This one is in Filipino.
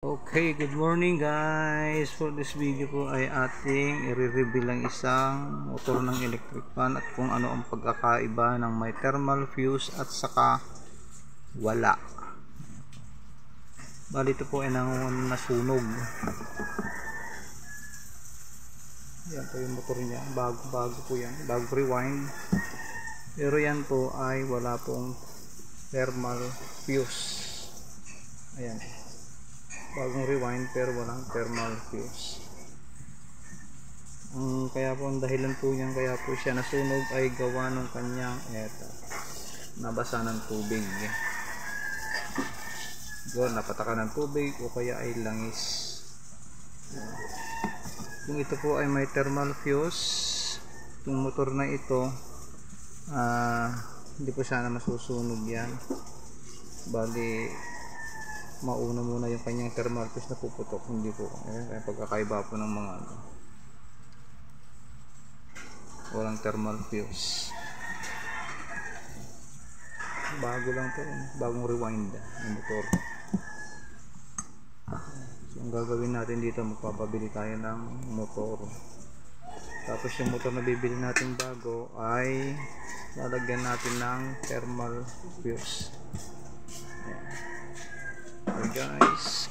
Okay, good morning guys. For this video po ay ating i-reveal ang isang motor ng electric fan at kung ano ang pagkakaiba ng may thermal fuse at saka wala. Bali ito po ay nasunog. Yan po yung motor niya. Bago po yan. Bago rewind. Pero yan po ay wala pong thermal fuse. Ayan. Bagong rewind pero walang thermal fuse. Kaya po ang dahilan po niyan kaya po siya nasunog ay gawa ng kanyang nabasa ng tubig. Napatakan ng tubig o kaya ay langis. Kung ito po ay may thermal fuse, itong motor na ito hindi po sana masusunog yan. Bali mauna muna yung kanyang thermal fuse na puputok, hindi po. Ayan, pagkakaiba po ng mga walang thermal fuse. Bago lang po, bagong rewind ng motor. So ang gagawin natin dito, magpapabili tayo ng motor. Tapos yung motor na bibili natin bago ay lalagyan natin ng thermal fuse. Ayan. Okay guys.